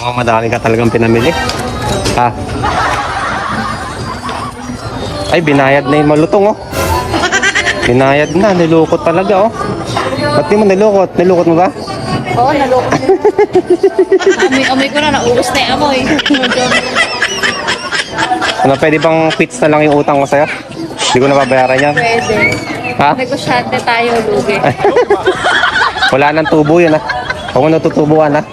Mukhang madami ka talagang pinamili. Ha? Ay, binayad na yung malutong, oh. Binayad na, nilukot talaga, oh. Ba't di mo nilukot? Nilukot mo ba? Oo, naloko. Amoy ko na, naubos na yung amoy. Ano, pwede bang fits na lang yung utang ko sa'yo? Hindi ko nababayaran yan. Pwede. Ha? Negosyante tayo, lugi. Wala nang tubo yun, ha? Huwag mo natutubuan, ha?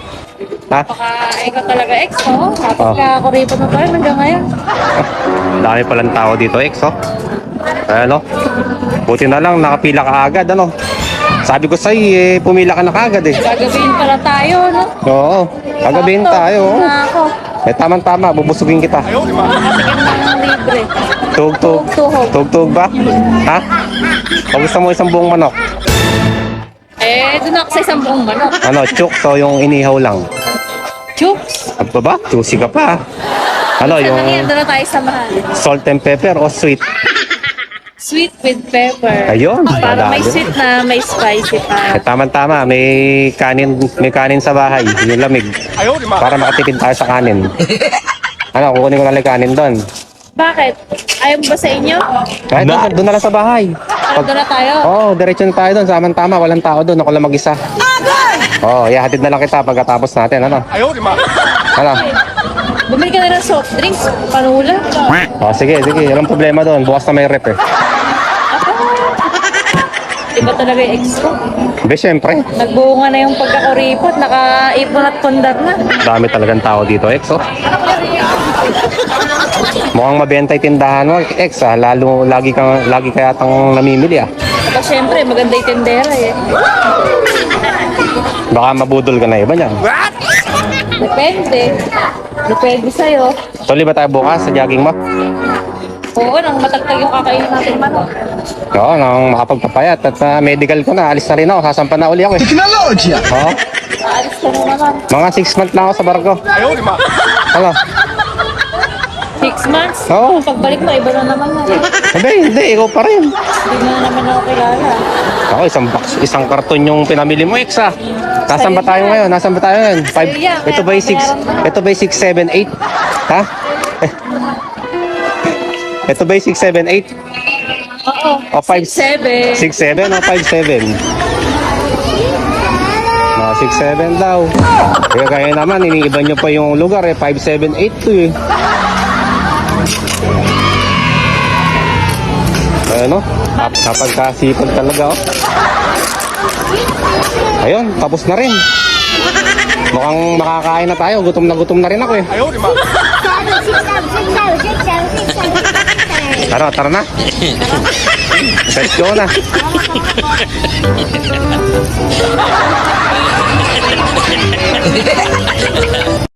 Ha? Baka ikaw talaga ex, no? Tapos Oh. kakuripot mo pa rin hanggang ngayon. Dami palang tao dito, ex, oh. Ano? Buti na lang, nakapila ka agad, ano? Sabi ko sa'yo, eh, pumila ka na kagad, eh. Gagabihin pala tayo, no? Oo, kagabihin tayo, oh. Na ako. Eh, tama-tama, bubusugin kita. Makatikim ng libre. Tug-tug. Tuhog. Tug-tug ba? Ha? O gusto mo isang buong manok? Eh, doon ako sa isang buong manok. Ano, chuk, so yung inihaw lang. Chooks. Ano ba? Juicy ka pa. Ano, yung Doon na tayo sa mahal. salt and pepper o sweet? Sweet with pepper. Ayun, Para may madami. sweet na may spicy Eh, pa. tama-tama, may kanin sa bahay, yung lamig. Para makatipid tayo sa kanin. Ano, kukunin ko na lang yung kanin doon. Bakit? Ayaw mo ba sa inyo? Kahit doon na lang sa bahay. Ano doon na tayo? Oo, diretso na tayo doon. Tama-tama, walang tao doon. Ako lang mag-isa. Oo, ihahatid na lang kita pagkatapos natin. Ano? Ano? Bumili ka na ng soft drinks. Panula. Sige. Walang problema doon. Bukas na may rep eh. Iba talaga yung ex ko. Be, syempre. Nagbunga na yung pagkakuripot. Nakaipon at pundar na. Dami talagang tao dito, ex. Oh. Mukhang mabenta yung tindahan mo, ex. Ah. Lagi ka yatang namimili ah. Saka syempre, maganda yung tendera eh. Baka mabudol ka na iba niyan. Depende. Depende sa'yo. Tuloy ba tayo bukas sa jogging mo? Oo, nang matagtag yung kakainin natin manok. Oo, nang makapagpapayat at medical ko na. Alis na rin ako. Sasampan na uli ako eh. Teknolohiya! Oo. Aalis ka na naman. Mga 6 months lang ako sa barko. Ano? 6 months? Oo. Pagbalik mo, iba na naman na. Hindi. Ikaw pa rin. Hindi mo na naman ako kilala. Ako, isang karton yung pinamili mo, ex ah. Nasaan ba tayo ngayon? Ito ba yung 6, 7, 8? Ha? Ito ba yung 6, 7, 8? Oo. O 5, 7. 6, 7 o 5, 7? Mga 6, 7 daw. Kaya naman, iniiba nyo pa yung lugar eh. 5, 7, 8 to eh. Ano? Napagkasipag talaga oh. Ayun, tapos na rin. Mukhang makakain na tayo. Gutom na rin ako eh. Tara na. Let's go na.